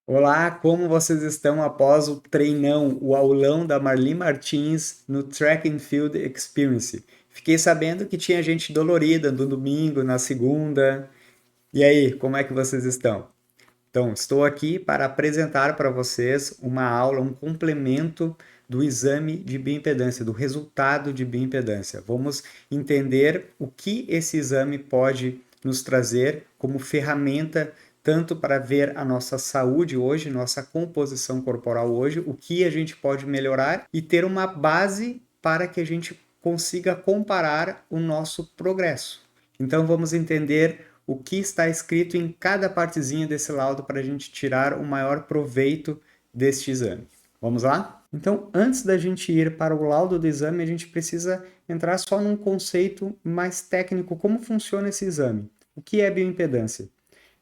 Olá, como vocês estão após o treinão, o aulão da Marli Martins no Track and Field Experience? Fiquei sabendo que tinha gente dolorida no domingo, na segunda. E aí, como é que vocês estão? Então, estou aqui para apresentar para vocês uma aula, um complemento do exame de bioimpedância, do resultado de bioimpedância. Vamos entender o que esse exame pode nos trazer como ferramenta tanto para ver a nossa saúde hoje, nossa composição corporal hoje, o que a gente pode melhorar e ter uma base para que a gente consiga comparar o nosso progresso. Então vamos entender o que está escrito em cada partezinha desse laudo para a gente tirar o maior proveito deste exame. Vamos lá? Então, antes da gente ir para o laudo do exame, a gente precisa entrar só num conceito mais técnico, como funciona esse exame. O que é bioimpedância?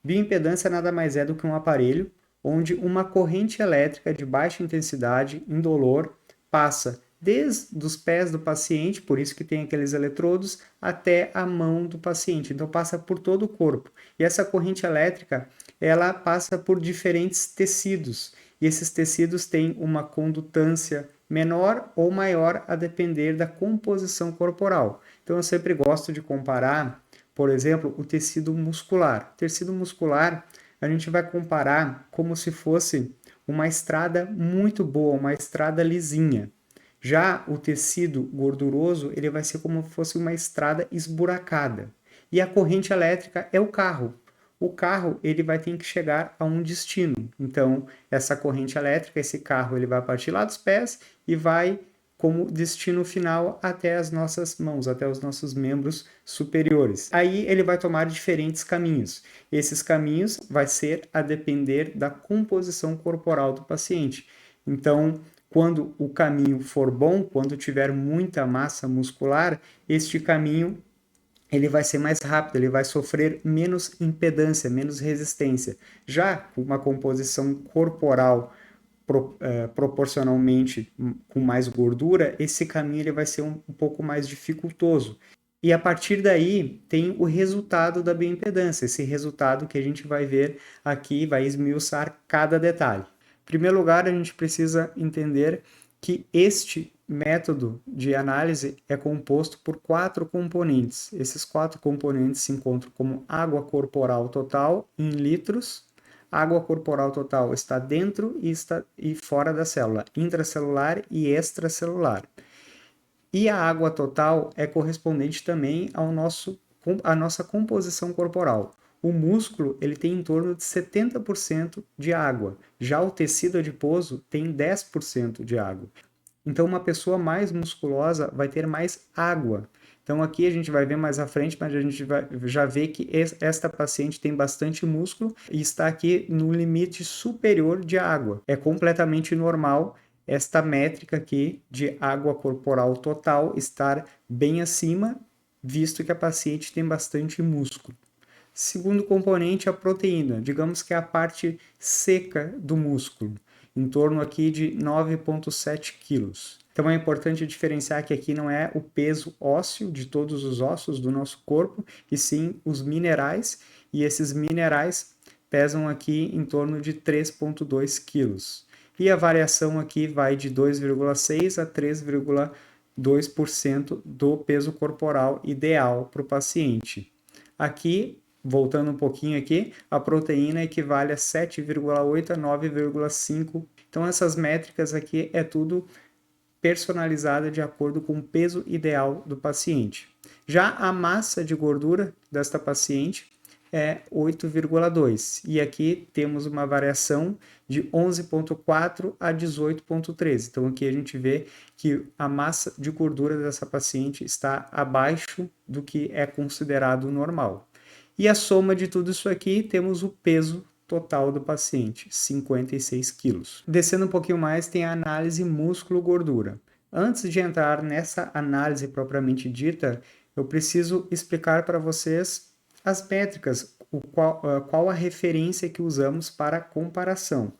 Bioimpedância nada mais é do que um aparelho onde uma corrente elétrica de baixa intensidade, indolor, passa desde os pés do paciente, por isso que tem aqueles eletrodos, até a mão do paciente. Então passa por todo o corpo. E essa corrente elétrica, ela passa por diferentes tecidos. E esses tecidos têm uma condutância menor ou maior a depender da composição corporal. Então eu sempre gosto de comparar, por exemplo, o tecido muscular. O tecido muscular, a gente vai comparar como se fosse uma estrada muito boa, uma estrada lisinha. Já o tecido gorduroso, ele vai ser como se fosse uma estrada esburacada. E a corrente elétrica é o carro. O carro, ele vai ter que chegar a um destino. Então, essa corrente elétrica, esse carro, ele vai partir lá dos pés e vai como destino final até as nossas mãos, até os nossos membros superiores. Aí ele vai tomar diferentes caminhos. Esses caminhos vai ser a depender da composição corporal do paciente. Então, quando o caminho for bom, quando tiver muita massa muscular, este caminho ele vai ser mais rápido, ele vai sofrer menos impedância, menos resistência. Já com uma composição corporal proporcionalmente com mais gordura, esse caminho ele vai ser um pouco mais dificultoso. E a partir daí tem o resultado da bioimpedância, esse resultado que a gente vai ver aqui, vai esmiuçar cada detalhe. Em primeiro lugar, a gente precisa entender que este método de análise é composto por 4 componentes. Esses 4 componentes se encontram como água corporal total em litros. A água corporal total está dentro e fora da célula, intracelular e extracelular. E a água total é correspondente também à nossa composição corporal. O músculo ele tem em torno de 70% de água, já o tecido adiposo tem 10% de água. Então, uma pessoa mais musculosa vai ter mais água. Então, aqui a gente vai ver mais à frente, mas a gente vai já ver que esta paciente tem bastante músculo e está aqui no limite superior de água. É completamente normal esta métrica aqui de água corporal total estar bem acima, visto que a paciente tem bastante músculo. Segundo componente, a proteína, digamos que é a parte seca do músculo, em torno aqui de 9,7 quilos. Então é importante diferenciar que aqui não é o peso ósseo de todos os ossos do nosso corpo, e sim os minerais, e esses minerais pesam aqui em torno de 3,2 quilos. E a variação aqui vai de 2,6 a 3,2% do peso corporal ideal para o paciente. Aqui, voltando um pouquinho aqui, a proteína equivale a 7,8 a 9,5. Então essas métricas aqui é tudo personalizada de acordo com o peso ideal do paciente. Já a massa de gordura desta paciente é 8,2 e aqui temos uma variação de 11,4 a 18,13. Então aqui a gente vê que a massa de gordura dessa paciente está abaixo do que é considerado normal. E a soma de tudo isso aqui, temos o peso total do paciente, 56 quilos. Descendo um pouquinho mais, tem a análise músculo-gordura. Antes de entrar nessa análise propriamente dita, eu preciso explicar para vocês as métricas, qual a referência que usamos para comparação.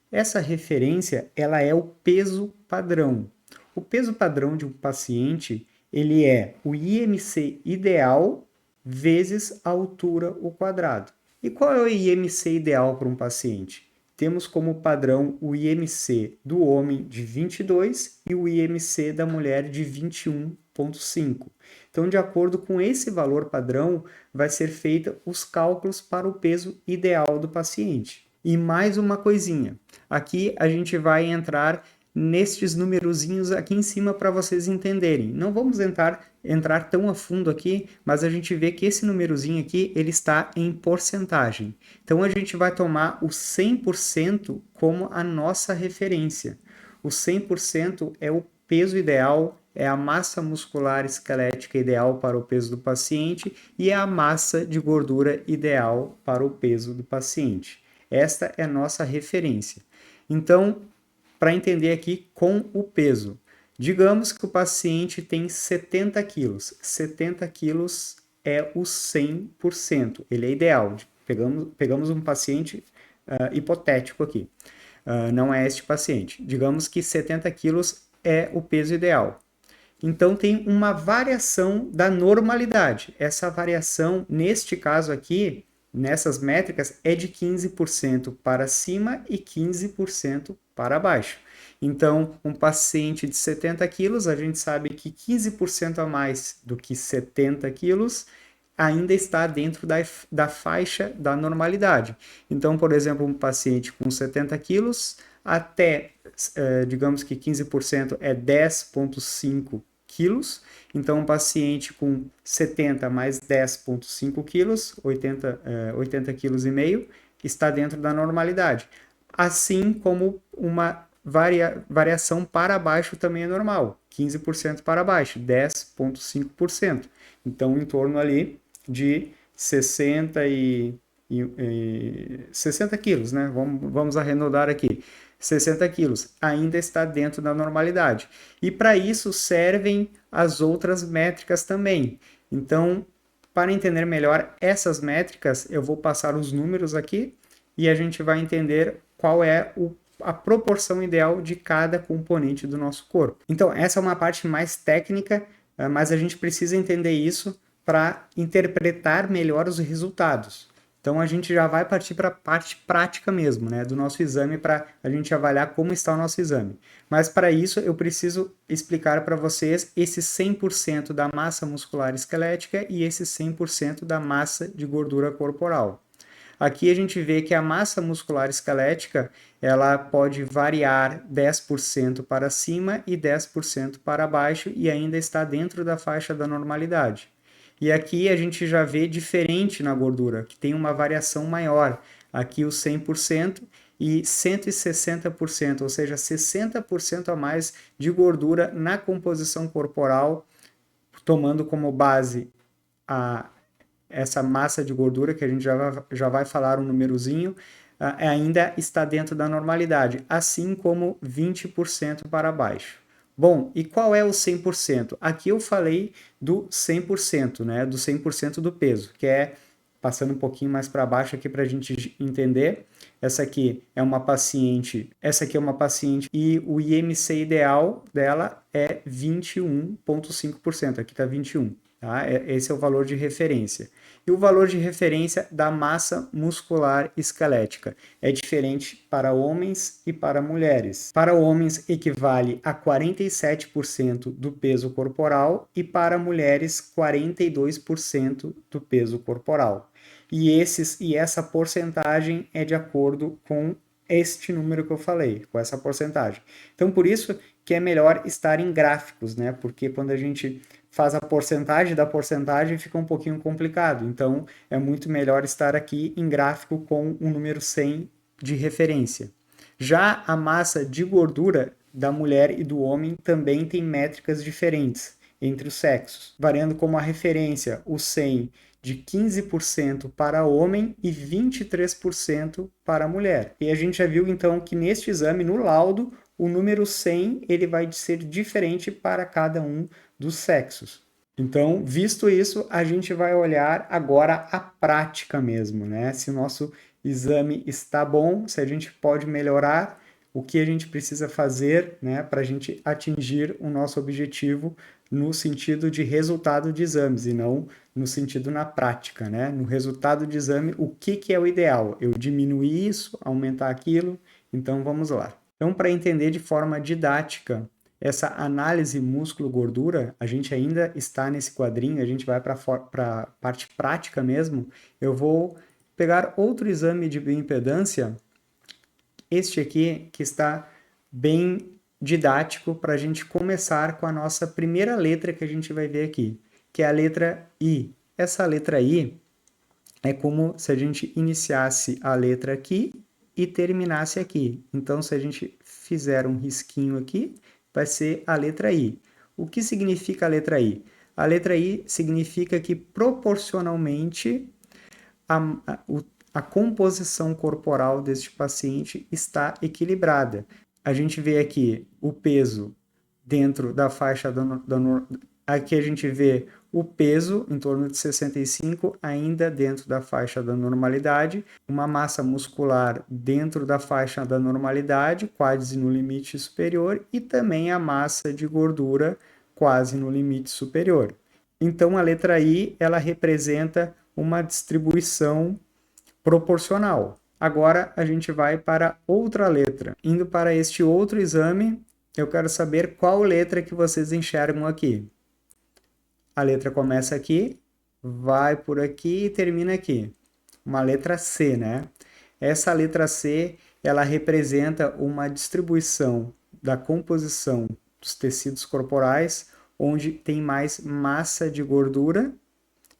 Essa referência, ela é o peso padrão. O peso padrão de um paciente, ele é o IMC ideal vezes a altura ao quadrado. E qual é o IMC ideal para um paciente? temos como padrão o IMC do homem de 22 e o IMC da mulher de 21,5. Então, de acordo com esse valor padrão, vai ser feita os cálculos para o peso ideal do paciente. E mais uma coisinha, aqui a gente vai entrar nestes numerozinhos aqui em cima para vocês entenderem. Não vamos entrar tão a fundo aqui, mas a gente vê que esse numerozinho aqui, ele está em porcentagem. Então, a gente vai tomar o 100% como a nossa referência. O 100% é o peso ideal, é a massa muscular esquelética ideal para o peso do paciente e é a massa de gordura ideal para o peso do paciente. Esta é a nossa referência. Então, para entender aqui com o peso. Digamos que o paciente tem 70 quilos. 70 quilos é o 100%. Ele é ideal. Pegamos um paciente hipotético aqui. Não é este paciente. Digamos que 70 quilos é o peso ideal. Então, tem uma variação da normalidade. Essa variação, neste caso aqui, nessas métricas, é de 15% para cima e 15% para baixo. Então, um paciente de 70 quilos, a gente sabe que 15% a mais do que 70 quilos ainda está dentro da faixa da normalidade. Então, por exemplo, um paciente com 70 quilos, até, digamos que 15% é 10,5 quilos. Então, um paciente com 70 mais 10,5 quilos, 80 quilos e meio, está dentro da normalidade. Assim como uma variação para baixo também é normal, 15% para baixo, 10,5%. Então, em torno ali de 60 quilos, né? Vamos arredondar aqui. 60 quilos ainda está dentro da normalidade. E para isso servem as outras métricas também. Então, para entender melhor essas métricas, eu vou passar os números aqui e a gente vai entender qual é a proporção ideal de cada componente do nosso corpo. Então, essa é uma parte mais técnica, mas a gente precisa entender isso para interpretar melhor os resultados. Então, a gente já vai partir para a parte prática mesmo, né, do nosso exame, para a gente avaliar como está o nosso exame. Mas, para isso, eu preciso explicar para vocês esse 100% da massa muscular esquelética e esse 100% da massa de gordura corporal. Aqui a gente vê que a massa muscular esquelética ela pode variar 10% para cima e 10% para baixo e ainda está dentro da faixa da normalidade. E aqui a gente já vê diferente na gordura, que tem uma variação maior. Aqui o 100% e 160%, ou seja, 60% a mais de gordura na composição corporal, tomando como base essa massa de gordura, que a gente já vai falar um númerozinho, ainda está dentro da normalidade, assim como 20% para baixo. Bom, e qual é o 100%? Aqui eu falei do 100%, né? Do 100% do peso, que é, passando um pouquinho mais para baixo aqui para a gente entender, essa aqui é uma paciente e o IMC ideal dela é 21,5%, aqui está 21%. Tá? Esse é o valor de referência. E o valor de referência da massa muscular esquelética é diferente para homens e para mulheres. Para homens, equivale a 47% do peso corporal e para mulheres, 42% do peso corporal. E essa porcentagem é de acordo com este número que eu falei, com essa porcentagem. Então, por isso que é melhor estar em gráficos, né? Porque quando a gente faz a porcentagem da porcentagem, fica um pouquinho complicado. Então, é muito melhor estar aqui em gráfico com um número 100 de referência. Já a massa de gordura da mulher e do homem também tem métricas diferentes entre os sexos, variando como a referência o 100 de 15% para homem e 23% para a mulher. E a gente já viu então que neste exame, no laudo, o número 100 ele vai ser diferente para cada um dos sexos. Então, visto isso, a gente vai olhar agora a prática mesmo, né? Se o nosso exame está bom, se a gente pode melhorar o que a gente precisa fazer, né, para a gente atingir o nosso objetivo no sentido de resultado de exames e não no sentido na prática, né? No resultado de exame, o que é o ideal? Eu diminuir isso, aumentar aquilo? Então vamos lá. Então, para entender de forma didática essa análise músculo-gordura, a gente ainda está nesse quadrinho, a gente vai para a parte prática mesmo. Eu vou pegar outro exame de bioimpedância, este aqui, que está bem didático para a gente começar com a nossa primeira letra que a gente vai ver aqui, que é a letra I. Essa letra I é como se a gente iniciasse a letra aqui e terminasse aqui. Então, se a gente fizer um risquinho aqui, vai ser a letra I. O que significa a letra I? A letra I significa que proporcionalmente a composição corporal deste paciente está equilibrada. A gente vê aqui o peso dentro da faixa aqui a gente vê o peso em torno de 65, ainda dentro da faixa da normalidade, uma massa muscular dentro da faixa da normalidade, quase no limite superior, e também a massa de gordura quase no limite superior. Então a letra I, ela representa uma distribuição proporcional. Agora a gente vai para outra letra. Indo para este outro exame, eu quero saber qual letra que vocês enxergam aqui. A letra começa aqui, vai por aqui e termina aqui. Uma letra C, né? Essa letra C, ela representa uma distribuição da composição dos tecidos corporais, onde tem mais massa de gordura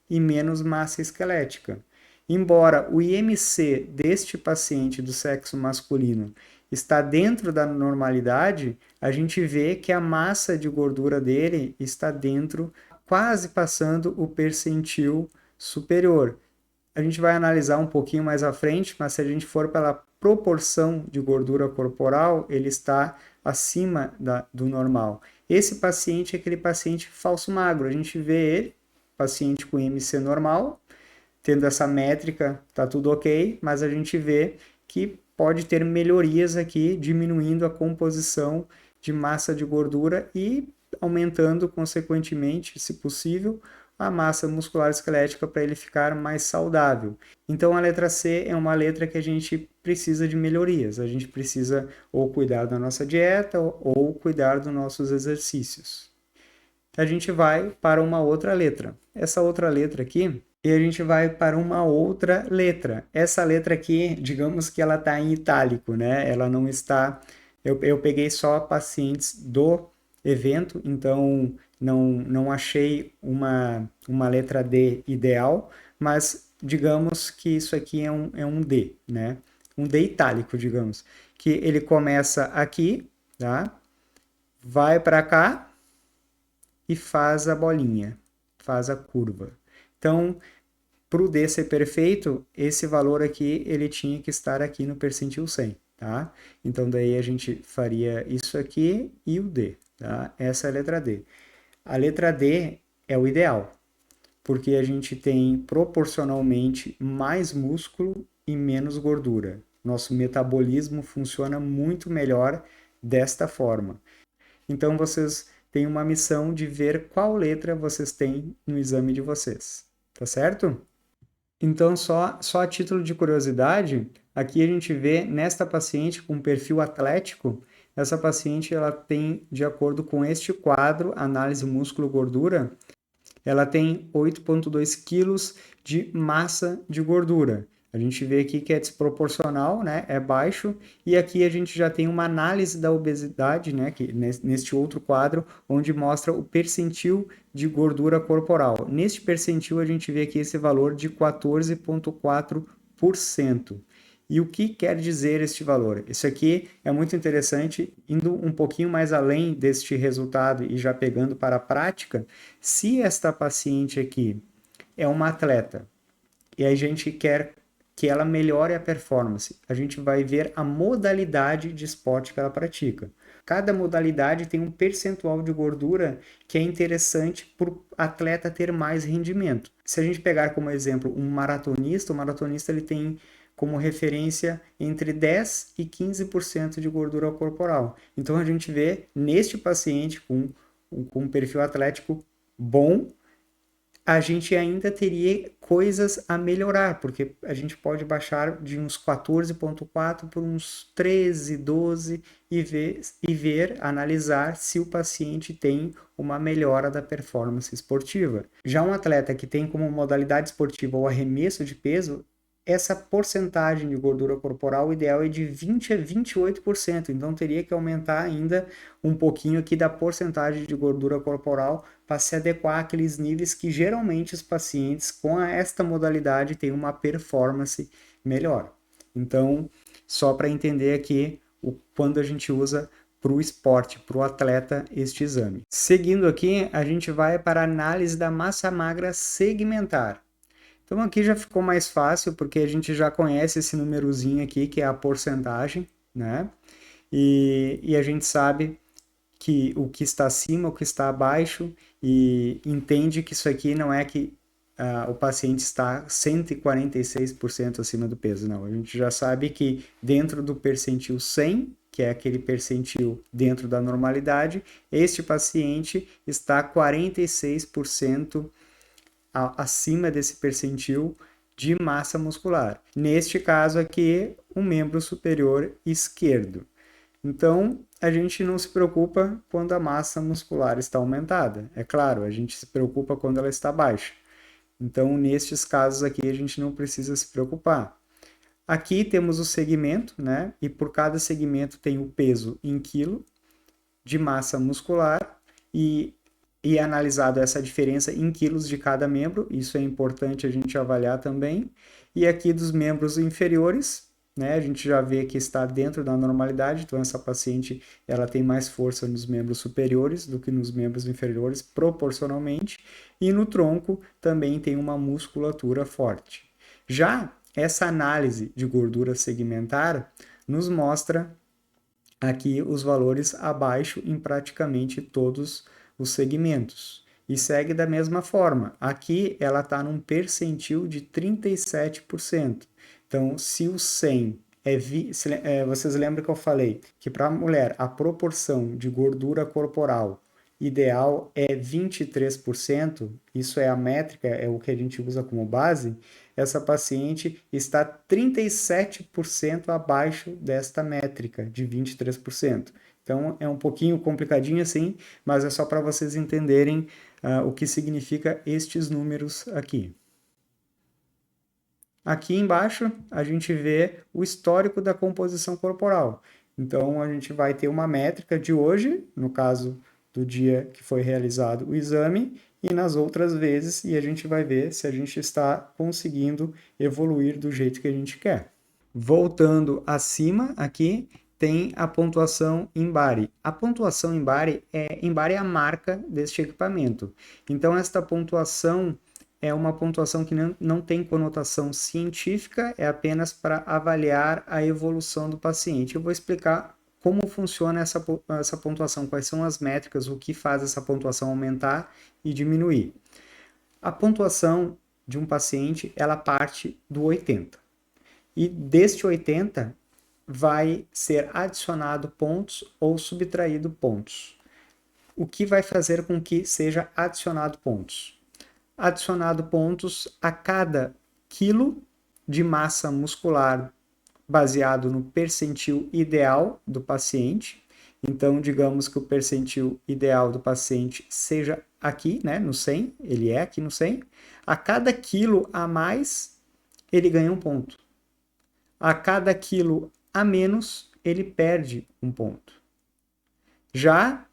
e menos massa esquelética. Embora o IMC deste paciente do sexo masculino está dentro da normalidade, a gente vê que a massa de gordura dele está dentro, quase passando o percentil superior. A gente vai analisar um pouquinho mais à frente, mas se a gente for pela proporção de gordura corporal, ele está acima do normal. Esse paciente é aquele paciente falso magro. A gente vê ele, paciente com IMC normal, tendo essa métrica, tá tudo ok, mas a gente vê que pode ter melhorias aqui, diminuindo a composição de massa de gordura e aumentando, consequentemente, se possível, a massa muscular esquelética para ele ficar mais saudável. Então a letra C é uma letra que a gente precisa de melhorias. A gente precisa ou cuidar da nossa dieta ou cuidar dos nossos exercícios. A gente vai para uma outra letra. Essa outra letra aqui, e a gente vai para uma outra letra. Essa letra aqui, digamos que ela está em itálico, né? Ela não está... Eu peguei só pacientes do evento, então não achei uma letra D ideal, mas digamos que isso aqui é um D, né? Um D itálico, digamos. Que ele começa aqui, tá? Vai para cá e faz a bolinha, faz a curva. Então, para o D ser perfeito, esse valor aqui, ele tinha que estar aqui no percentil 100, tá? Então, daí a gente faria isso aqui e o D, tá? Essa é a letra D. A letra D é o ideal, porque a gente tem proporcionalmente mais músculo e menos gordura. Nosso metabolismo funciona muito melhor desta forma. Então, vocês têm uma missão de ver qual letra vocês têm no exame de vocês, tá certo? Então, só a título de curiosidade, aqui a gente vê nesta paciente com perfil atlético, essa paciente ela tem, de acordo com este quadro, análise músculo-gordura, ela tem 8,2 kg de massa de gordura. A gente vê aqui que é desproporcional, né? É baixo, e aqui a gente já tem uma análise da obesidade, né? Que, neste outro quadro, onde mostra o percentil de gordura corporal. Neste percentil, a gente vê aqui esse valor de 14,4%. E o que quer dizer este valor? Isso aqui é muito interessante, indo um pouquinho mais além deste resultado e já pegando para a prática. Se esta paciente aqui é uma atleta e a gente quer que ela melhore a performance, a gente vai ver a modalidade de esporte que ela pratica. Cada modalidade tem um percentual de gordura que é interessante para o atleta ter mais rendimento. Se a gente pegar como exemplo um maratonista, o maratonista ele tem como referência entre 10 e 15% de gordura corporal. Então, a gente vê neste paciente com um perfil atlético bom, a gente ainda teria coisas a melhorar, porque a gente pode baixar de uns 14,4 por uns 13, 12 e ver, analisar se o paciente tem uma melhora da performance esportiva. Já um atleta que tem como modalidade esportiva o arremesso de peso, essa porcentagem de gordura corporal ideal é de 20 a 28%, então teria que aumentar ainda um pouquinho aqui da porcentagem de gordura corporal para se adequar àqueles níveis que geralmente os pacientes com esta modalidade têm uma performance melhor. Então, só para entender aqui quando a gente usa para o esporte, para o atleta, este exame. Seguindo aqui, a gente vai para a análise da massa magra segmentar. Então aqui já ficou mais fácil, porque a gente já conhece esse númerozinho aqui, que é a porcentagem, né? E a gente sabe que o que está acima, o que está abaixo, e entende que isso aqui não é que o paciente está 146% acima do peso, não. A gente já sabe que dentro do percentil 100, que é aquele percentil dentro da normalidade, este paciente está 46% acima desse percentil de massa muscular. Neste caso aqui, o membro superior esquerdo. Então, a gente não se preocupa quando a massa muscular está aumentada. É claro, a gente se preocupa quando ela está baixa. Então, nestes casos aqui, a gente não precisa se preocupar. Aqui temos o segmento, né? E por cada segmento tem o peso em quilo de massa muscular e é analisado essa diferença em quilos de cada membro, isso é importante a gente avaliar também. E aqui dos membros inferiores, né, a gente já vê que está dentro da normalidade, então essa paciente ela tem mais força nos membros superiores do que nos membros inferiores, proporcionalmente, e no tronco também tem uma musculatura forte. Já essa análise de gordura segmentar nos mostra aqui os valores abaixo em praticamente todos os segmentos. E segue da mesma forma. Aqui ela está num percentil de 37%. Então, se o 100 vocês lembram que eu falei que para a mulher a proporção de gordura corporal ideal é 23%, isso é a métrica, é o que a gente usa como base, essa paciente está 37% abaixo desta métrica de 23%. Então, é um pouquinho complicadinho assim, mas é só para vocês entenderem o que significa estes números aqui. Aqui embaixo, a gente vê o histórico da composição corporal. Então, a gente vai ter uma métrica de hoje, no caso do dia que foi realizado o exame, e nas outras vezes, e a gente vai ver se a gente está conseguindo evoluir do jeito que a gente quer. Voltando acima aqui, tem a pontuação Embari. A pontuação Embari é a marca deste equipamento. Então, esta pontuação é uma pontuação que não tem conotação científica, é apenas para avaliar a evolução do paciente. Eu vou explicar como funciona essa pontuação, quais são as métricas, o que faz essa pontuação aumentar e diminuir. A pontuação de um paciente, ela parte do 80. E deste 80, vai ser adicionado pontos ou subtraído pontos. O que vai fazer com que seja adicionado pontos? Adicionado pontos a cada quilo de massa muscular baseado no percentil ideal do paciente. Então, digamos que o percentil ideal do paciente seja aqui, né, no 100, ele é aqui no 100. A cada quilo a mais, ele ganha um ponto. A cada quilo a menos, ele perde um ponto. Já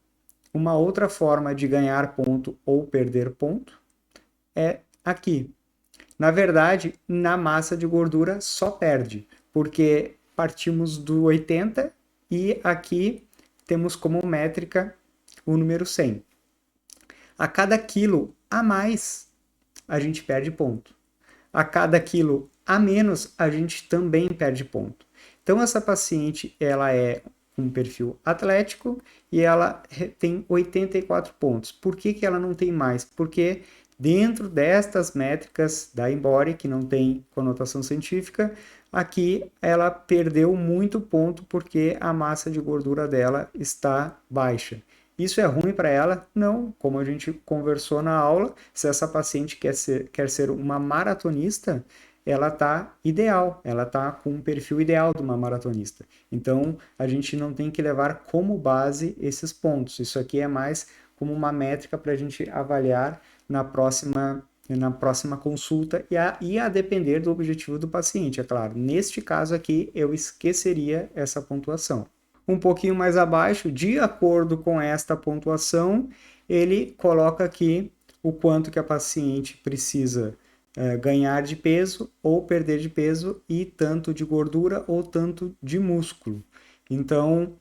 uma outra forma de ganhar ponto ou perder ponto é aqui. Na verdade, na massa de gordura só perde, porque partimos do 80 e aqui temos como métrica o número 100. A cada quilo a mais, a gente perde ponto. A cada quilo a menos, a gente também perde ponto. Então, essa paciente, ela é um perfil atlético e ela tem 84 pontos. Por que ela não tem mais? Porque dentro destas métricas da Embody, que não tem conotação científica, Aqui ela perdeu muito ponto porque a massa de gordura dela está baixa. Isso é ruim para ela? Não. Como a gente conversou na aula, se essa paciente quer ser uma maratonista, ela está ideal, ela está com um perfil ideal de uma maratonista. Então, a gente não tem que levar como base esses pontos. Isso aqui é mais como uma métrica para a gente avaliar na próxima consulta e a depender do objetivo do paciente, é claro. Neste caso aqui, eu esqueceria essa pontuação. Um pouquinho mais abaixo, de acordo com esta pontuação, ele coloca aqui o quanto que a paciente precisa ganhar de peso ou perder de peso e tanto de gordura ou tanto de músculo. Então,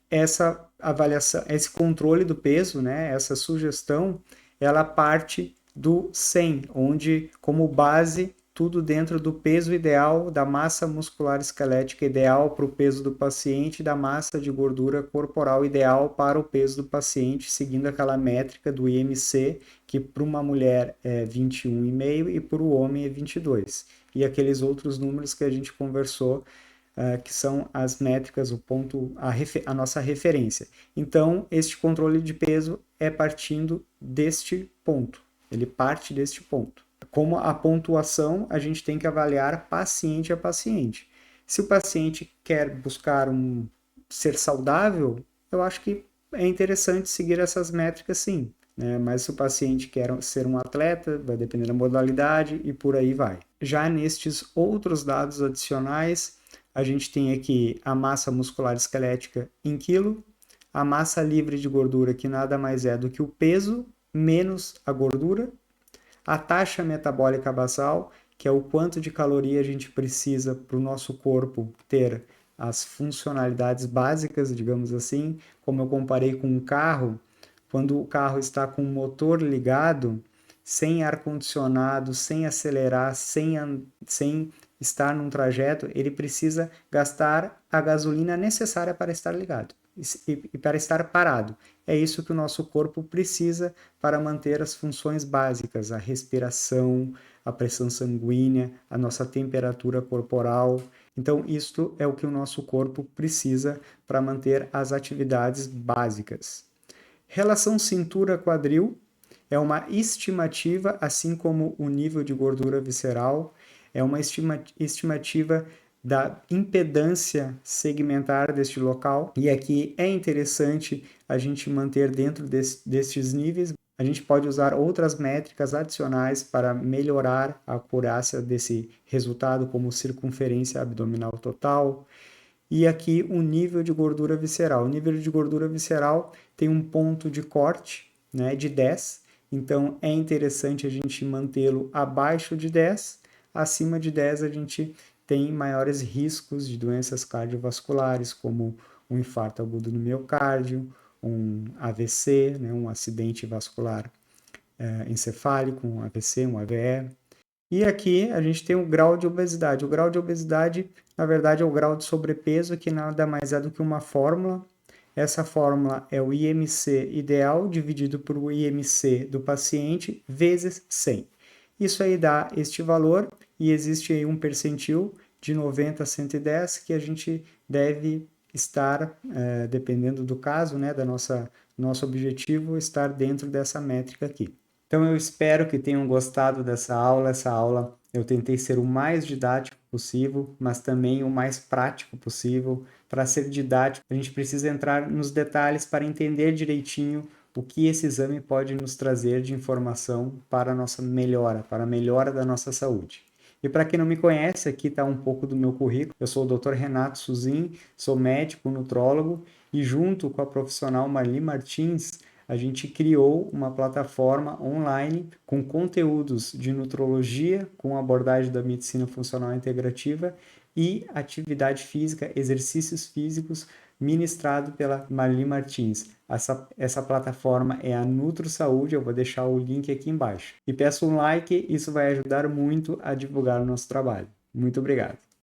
essa avaliação, esse controle do peso, né, essa sugestão, ela parte do 100, onde como base tudo dentro do peso ideal, da massa muscular esquelética ideal para o peso do paciente, da massa de gordura corporal ideal para o peso do paciente, seguindo aquela métrica do IMC, que para uma mulher é 21,5 e para o homem é 22. E aqueles outros números que a gente conversou, que são as métricas, o ponto, a nossa referência. Então, este controle de peso é partindo deste ponto. Ele parte deste ponto. Como a pontuação, a gente tem que avaliar paciente a paciente. Se o paciente quer buscar ser saudável, eu acho que é interessante seguir essas métricas, sim. Né? Mas se o paciente quer ser um atleta, vai depender da modalidade e por aí vai. Já nestes outros dados adicionais, a gente tem aqui a massa muscular esquelética em quilo, a massa livre de gordura, que nada mais é do que o peso menos a gordura, a taxa metabólica basal, que é o quanto de caloria a gente precisa para o nosso corpo ter as funcionalidades básicas, digamos assim, como eu comparei com um carro, quando o carro está com o motor ligado, sem ar-condicionado, sem acelerar, sem estar num trajeto, ele precisa gastar a gasolina necessária para estar ligado e para estar parado. É isso que o nosso corpo precisa para manter as funções básicas, a respiração, a pressão sanguínea, a nossa temperatura corporal. Então, isto é o que o nosso corpo precisa para manter as atividades básicas. Relação cintura-quadril é uma estimativa, assim como o nível de gordura visceral, é uma estimativa da impedância segmentar deste local. E aqui é interessante a gente manter dentro destes níveis. A gente pode usar outras métricas adicionais para melhorar a acurácia desse resultado, como circunferência abdominal total. E aqui o nível de gordura visceral. O nível de gordura visceral tem um ponto de corte, né, de 10. Então é interessante a gente mantê-lo abaixo de 10. Acima de 10 a gente tem maiores riscos de doenças cardiovasculares, como um infarto agudo no miocárdio, um AVC, né, um acidente vascular encefálico, um AVC, um AVE. E aqui a gente tem o grau de obesidade. O grau de obesidade, na verdade, é o grau de sobrepeso, que nada mais é do que uma fórmula. Essa fórmula é o IMC ideal dividido por o IMC do paciente vezes 100. Isso aí dá este valor e existe aí um percentil de 90 a 110 que a gente deve estar, dependendo do caso, né, nosso objetivo, estar dentro dessa métrica aqui. Então eu espero que tenham gostado dessa aula. Essa aula eu tentei ser o mais didático possível, mas também o mais prático possível. Para ser didático, a gente precisa entrar nos detalhes para entender direitinho o que esse exame pode nos trazer de informação para a nossa melhora, para a melhora da nossa saúde. E para quem não me conhece, aqui está um pouco do meu currículo. Eu sou o Dr. Renato Suzin, sou médico nutrólogo e junto com a profissional Marli Martins, a gente criou uma plataforma online com conteúdos de nutrologia, com abordagem da medicina funcional integrativa e atividade física, exercícios físicos, ministrado pela Marli Martins. Essa plataforma é a Nutro Saúde, eu vou deixar o link aqui embaixo. E peço um like, isso vai ajudar muito a divulgar o nosso trabalho. Muito obrigado.